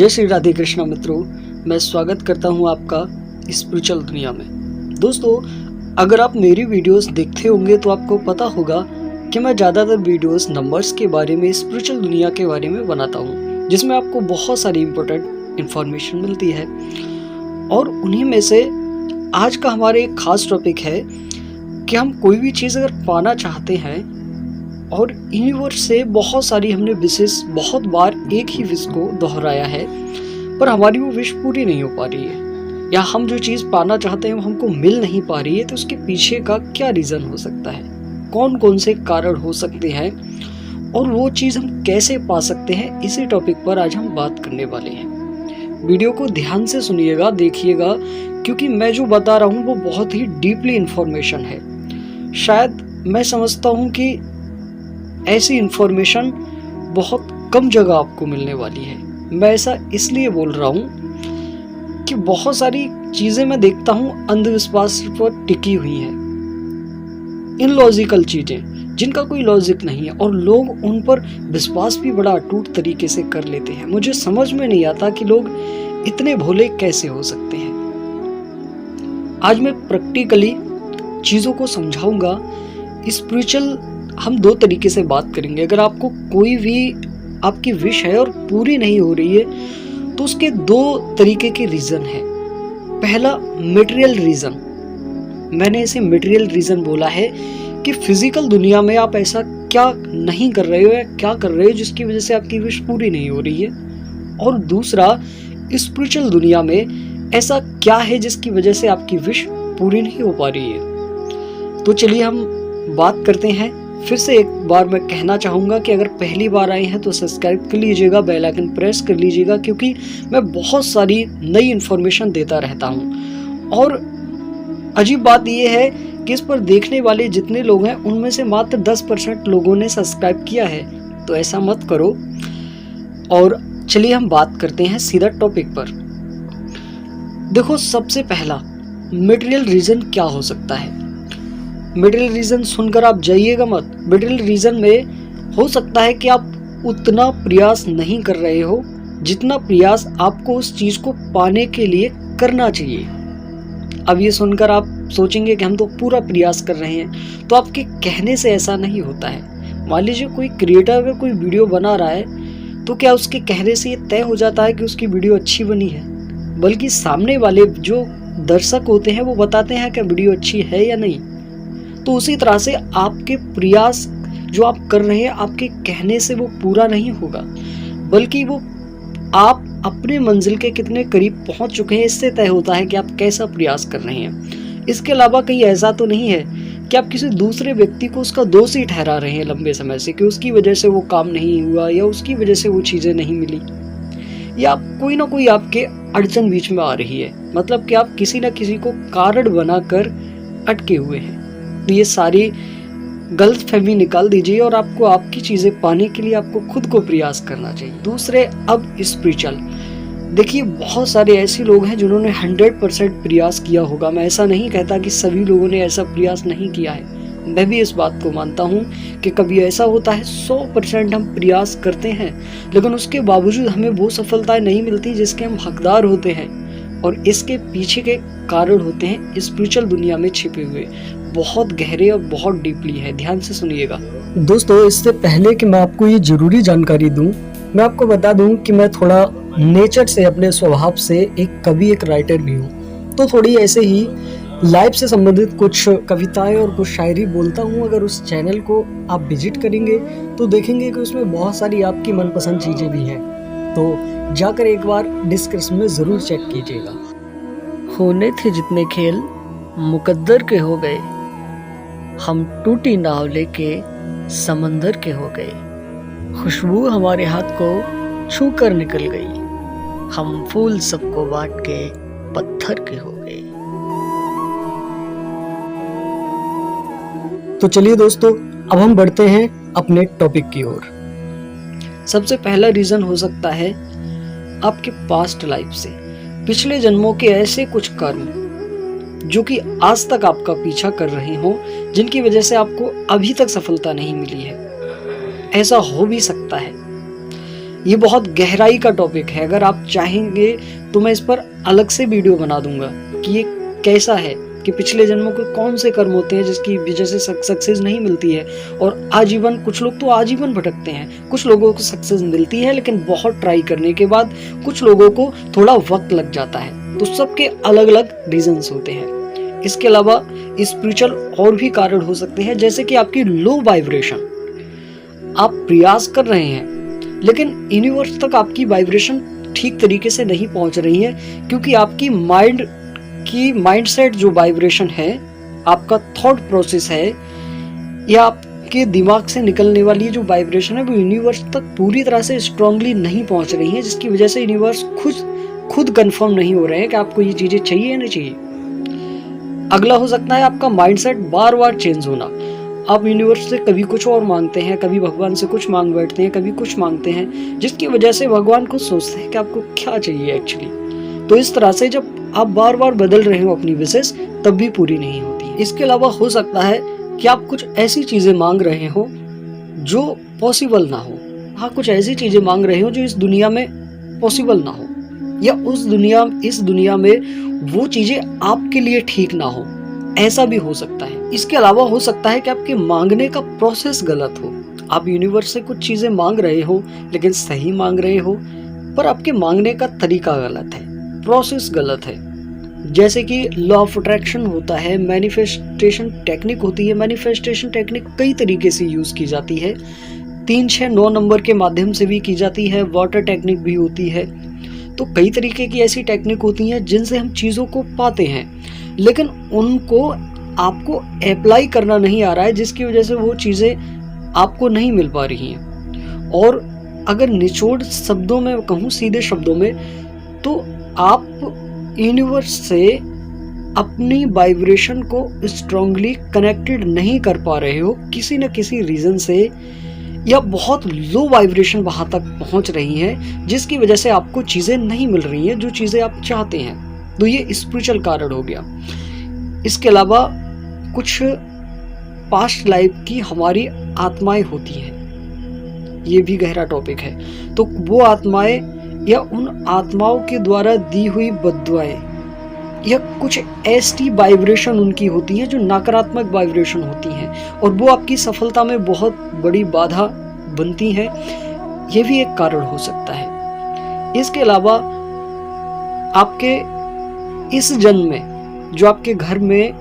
जय श्री राधे कृष्णा मित्रों, मैं स्वागत करता हूं आपका स्पिरिचुअल दुनिया में। दोस्तों, अगर आप मेरी वीडियोस देखते होंगे तो आपको पता होगा कि मैं ज़्यादातर वीडियोस नंबर्स के बारे में, स्पिरिचुअल दुनिया के बारे में बनाता हूं, जिसमें आपको बहुत सारी इंपॉर्टेंट इन्फॉर्मेशन मिलती है। और उन्हीं में से आज का हमारा एक खास टॉपिक है कि हम कोई भी चीज़ अगर पाना चाहते हैं और यूनिवर्स से बहुत सारी हमने विशेष बहुत बार एक ही विश को दोहराया है, पर हमारी वो विश पूरी नहीं हो पा रही है, या हम जो चीज़ पाना चाहते हैं वो हमको मिल नहीं पा रही है, तो उसके पीछे का क्या रीज़न हो सकता है, कौन कौन से कारण हो सकते हैं और वो चीज़ हम कैसे पा सकते हैं, इसी टॉपिक पर आज हम बात करने वाले हैं। वीडियो को ध्यान से सुनिएगा, देखिएगा, क्योंकि मैं जो बता रहा हूँ वो बहुत ही डीपली इंफॉर्मेशन है। शायद मैं समझता हूँ कि ऐसी इन्फॉर्मेशन बहुत कम जगह आपको मिलने वाली है। मैं ऐसा इसलिए बोल रहा हूँ कि बहुत सारी चीज़ें मैं देखता हूँ अंधविश्वास पर टिकी हुई हैं, इनलॉजिकल चीज़ें जिनका कोई लॉजिक नहीं है, और लोग उन पर विश्वास भी बड़ा अटूट तरीके से कर लेते हैं। मुझे समझ में नहीं आता कि लोग इतने भोले कैसे हो सकते हैं। आज मैं प्रैक्टिकली चीज़ों को समझाऊंगा। स्पिरिचुअल हम दो तरीके से बात करेंगे। अगर आपको कोई भी आपकी विश है और पूरी नहीं हो रही है तो उसके दो तरीके के रीज़न है। पहला मटेरियल रीज़न, मैंने इसे मटेरियल रीज़न बोला है कि फिजिकल दुनिया में आप ऐसा क्या नहीं कर रहे हो या क्या कर रहे हो जिसकी वजह से आपकी विश पूरी नहीं हो रही है। और दूसरा, स्पिरिचुअल दुनिया में ऐसा क्या है जिसकी वजह से आपकी विश पूरी नहीं हो पा रही है। तो चलिए हम बात करते हैं। फिर से एक बार मैं कहना चाहूँगा कि अगर पहली बार आए हैं तो सब्सक्राइब कर लीजिएगा, बेल आइकन प्रेस कर लीजिएगा, क्योंकि मैं बहुत सारी नई इन्फॉर्मेशन देता रहता हूँ। और अजीब बात यह है कि इस पर देखने वाले जितने लोग हैं उनमें से मात्र 10% लोगों ने सब्सक्राइब किया है, तो ऐसा मत करो। और चलिए हम बात करते हैं सीधा टॉपिक पर। देखो, सबसे पहला मटेरियल रीज़न क्या हो सकता है। मटेरियल रीज़न सुनकर आप जाइएगा मत। मटेरियल रीज़न में हो सकता है कि आप उतना प्रयास नहीं कर रहे हो जितना प्रयास आपको उस चीज़ को पाने के लिए करना चाहिए। अब ये सुनकर आप सोचेंगे कि हम तो पूरा प्रयास कर रहे हैं, तो आपके कहने से ऐसा नहीं होता है। मान लीजिए कोई क्रिएटर अगर कोई वीडियो बना रहा है तो क्या उसके कहने से ये तय हो जाता है कि उसकी वीडियो अच्छी बनी है? बल्कि सामने वाले जो दर्शक होते हैं वो बताते हैं कि वीडियो अच्छी है या नहीं। तो उसी तरह से आपके प्रयास जो आप कर रहे हैं, आपके कहने से वो पूरा नहीं होगा, बल्कि वो आप अपने मंजिल के कितने करीब पहुंच चुके हैं इससे तय होता है कि आप कैसा प्रयास कर रहे हैं। इसके अलावा कहीं ऐसा तो नहीं है कि आप किसी दूसरे व्यक्ति को उसका दोषी ठहरा रहे हैं लंबे समय से कि उसकी वजह से वो काम नहीं हुआ या उसकी वजह से वो चीज़ें नहीं मिली, या कोई ना कोई आपके अड़चन बीच में आ रही है। मतलब कि आप किसी न किसी को कारण बनाकर अटके हुए हैं। तो ये सारी गलतफहमी निकाल दीजिए और आपको आपकी चीज़ें पाने के लिए आपको खुद को प्रयास करना चाहिए। दूसरे, अब स्पिरिचुअल देखिए, बहुत सारे ऐसे लोग हैं जिन्होंने 100% प्रयास किया होगा। मैं ऐसा नहीं कहता कि सभी लोगों ने ऐसा प्रयास नहीं किया है, मैं भी इस बात को मानता हूँ कि कभी ऐसा होता है 100% हम प्रयास करते हैं लेकिन उसके बावजूद हमें वो सफलताएं नहीं मिलती जिसके हम हकदार होते हैं, और इसके पीछे के कारण होते हैं स्पिरिचुअल दुनिया में छिपे हुए, बहुत गहरे और बहुत डीपली है। ध्यान से सुनिएगा दोस्तों। इससे पहले कि मैं आपको ये जरूरी जानकारी दूं, मैं आपको बता दूं कि मैं थोड़ा नेचर से, अपने स्वभाव से एक कवि, एक राइटर भी हूँ। तो थोड़ी ऐसे ही लाइफ से संबंधित कुछ कविताएं और कुछ शायरी बोलता हूँ। अगर उस चैनल को आप विजिट करेंगे तो देखेंगे कि उसमें बहुत सारी आपकी मनपसंद चीज़ें भी हैं, तो जाकर एक बार डिस्क्रिप्शन में ज़रूर चेक कीजिएगा। होने थे जितने खेल मुकद्दर के हो गए, हम टूटी नाव लेके समंदर के हो गए, खुशबू हमारे हाथ को छू कर निकल गई, हम फूल सबको बांट के पत्थर के हो गए। तो चलिए दोस्तों, अब हम बढ़ते हैं अपने टॉपिक की ओर। सबसे पहला रीजन हो सकता है आपके पास्ट लाइफ से, पिछले जन्मों के ऐसे कुछ कर्म जो कि आज तक आपका पीछा कर रहे हो, जिनकी वजह से आपको अभी तक सफलता नहीं मिली है। ऐसा हो भी सकता है। ये बहुत गहराई का टॉपिक है, अगर आप चाहेंगे तो मैं इस पर अलग से वीडियो बना दूंगा कि ये कैसा है, कि पिछले जन्मों के कौन से कर्म होते हैं जिसकी वजह से सक्सेस नहीं मिलती है, और आजीवन, कुछ लोग तो आजीवन भटकते हैं, कुछ लोगों को सक्सेस मिलती है लेकिन बहुत ट्राई करने के बाद, कुछ लोगों को थोड़ा वक्त लग जाता है। तो सबके अलग अलग रीजंस होते हैं। इसके अलावा स्पिरिचुअल और भी कारण हो सकते हैं, जैसे कि आपकी लो वाइब्रेशन। आप प्रयास कर रहे हैं लेकिन यूनिवर्स तक आपकी वाइब्रेशन ठीक तरीके से नहीं पहुंच रही है, क्योंकि आपकी माइंडसेट जो वाइब्रेशन है, आपका थॉट प्रोसेस है, या आपके दिमाग से निकलने वाली जो वाइब्रेशन है वो यूनिवर्स तक पूरी तरह से स्ट्रांगली नहीं पहुंच रही है, जिसकी वजह से यूनिवर्स खुद कंफर्म नहीं हो रहे हैं कि आपको ये चीजें चाहिए या नहीं चाहिए। अगला हो सकता है आपका माइंडसेट बार बार चेंज होना। आप यूनिवर्स से कभी कुछ और मांगते हैं, कभी भगवान से कुछ मांग बैठते हैं, कभी कुछ मांगते हैं, जिसकी वजह से भगवान खुद सोचते हैं कि आपको क्या चाहिए एक्चुअली। तो इस तरह से जब आप बार बार बदल रहे हो अपनी विशेष, तब भी पूरी नहीं होती। इसके अलावा हो सकता है कि आप कुछ ऐसी चीजें मांग रहे हो जो पॉसिबल ना हो। हाँ, कुछ ऐसी चीजें मांग रहे हो जो इस दुनिया में पॉसिबल ना हो, या इस दुनिया में वो चीजें आपके लिए ठीक ना हो, ऐसा भी हो सकता है। इसके अलावा हो सकता है कि आपके मांगने का प्रोसेस गलत हो। आप यूनिवर्स से कुछ चीजें मांग रहे हो लेकिन सही मांग रहे हो, पर आपके मांगने का तरीका गलत है, प्रोसेस गलत है। जैसे कि लॉ ऑफ अट्रैक्शन होता है, मैनिफेस्टेशन टेक्निक होती है। मैनिफेस्टेशन टेक्निक कई तरीके से यूज की जाती है, 3, 6, 9 नंबर के माध्यम से भी की जाती है, वाटर टेक्निक भी होती है। तो कई तरीके की ऐसी टेक्निक होती हैं जिनसे हम चीज़ों को पाते हैं, लेकिन उनको आपको अप्लाई करना नहीं आ रहा है, जिसकी वजह से वो चीज़ें आपको नहीं मिल पा रही हैं। और अगर निचोड़ शब्दों में कहूँ, सीधे शब्दों में, तो आप यूनिवर्स से अपनी वाइब्रेशन को स्ट्रांगली कनेक्टेड नहीं कर पा रहे हो किसी न किसी रीज़न से, या बहुत लो वाइब्रेशन वहाँ तक पहुँच रही है, जिसकी वजह से आपको चीज़ें नहीं मिल रही हैं जो चीज़ें आप चाहते हैं। तो ये स्पिरिचुअल कारण हो गया। इसके अलावा कुछ पास्ट लाइफ की हमारी आत्माएं होती हैं, ये भी गहरा टॉपिक है। तो वो आत्माएं या उन आत्माओं के द्वारा दी हुई बद्दुआएं या कुछ ऐसी वाइब्रेशन उनकी होती हैं जो नकारात्मक वाइब्रेशन होती हैं, और वो आपकी सफलता में बहुत बड़ी बाधा बनती हैं। ये भी एक कारण हो सकता है। इसके अलावा आपके इस जन्म में जो आपके घर में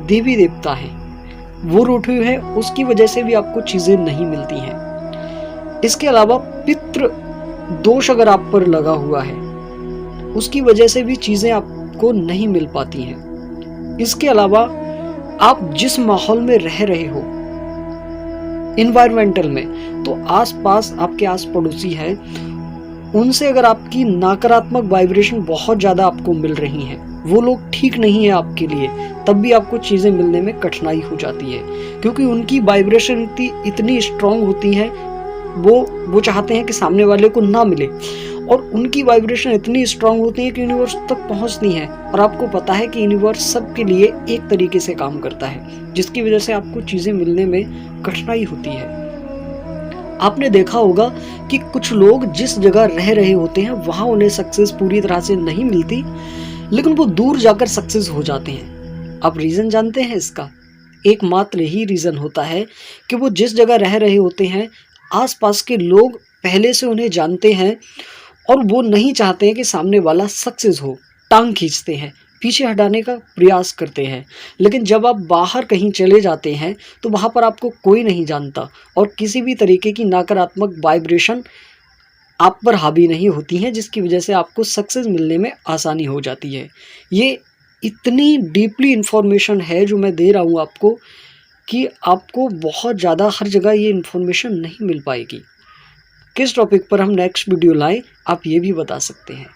देवी देवता हैं वो रूठे हुए हैं, उसकी वजह से भी आपको चीज़ें नहीं मिलती हैं। इसके अलावा पितृ दोष अगर आप पर लगा हुआ है, उसकी वजह से भी चीज़ें आपको नहीं मिल पाती हैं। इसके अलावा आप जिस माहौल में रह रहे हो, इन्वायरमेंटल में, तो आसपास आपके आस पड़ोसी है, उनसे अगर आपकी नकारात्मक वाइब्रेशन बहुत ज़्यादा आपको मिल रही है, वो लोग ठीक नहीं है आपके लिए, तब भी आपको चीज़ें मिलने में कठिनाई हो जाती है, क्योंकि उनकी वाइब्रेशन इतनी स्ट्रांग होती है, वो चाहते हैं कि सामने वाले को ना मिले, और उनकी वाइब्रेशन इतनी स्ट्रांग होती है कि यूनिवर्स तक पहुंचती है। और आपको पता है कि यूनिवर्स सबके लिए एक तरीके से काम करता है, जिसकी वजह से आपको चीज़ें मिलने में कठिनाई होती है। आपने देखा होगा कि कुछ लोग जिस जगह रह रहे होते हैं वहाँ उन्हें सक्सेस पूरी तरह से नहीं मिलती, लेकिन वो दूर जाकर सक्सेस हो जाते हैं। आप रीज़न जानते हैं इसका? एकमात्र यही रीज़न होता है कि वो जिस जगह रह रहे होते हैं, आसपास के लोग पहले से उन्हें जानते हैं, और वो नहीं चाहते हैं कि सामने वाला सक्सेस हो, टांग खींचते हैं, पीछे हटाने का प्रयास करते हैं। लेकिन जब आप बाहर कहीं चले जाते हैं तो वहाँ पर आपको कोई नहीं जानता, और किसी भी तरीके की नकारात्मक वाइब्रेशन आप पर हावी नहीं होती हैं, जिसकी वजह से आपको सक्सेस मिलने में आसानी हो जाती है। ये इतनी डीपली इन्फॉर्मेशन है जो मैं दे रहा हूँ आपको, कि आपको बहुत ज़्यादा हर जगह ये इन्फॉर्मेशन नहीं मिल पाएगी। किस टॉपिक पर हम नेक्स्ट वीडियो लाएं, आप ये भी बता सकते हैं।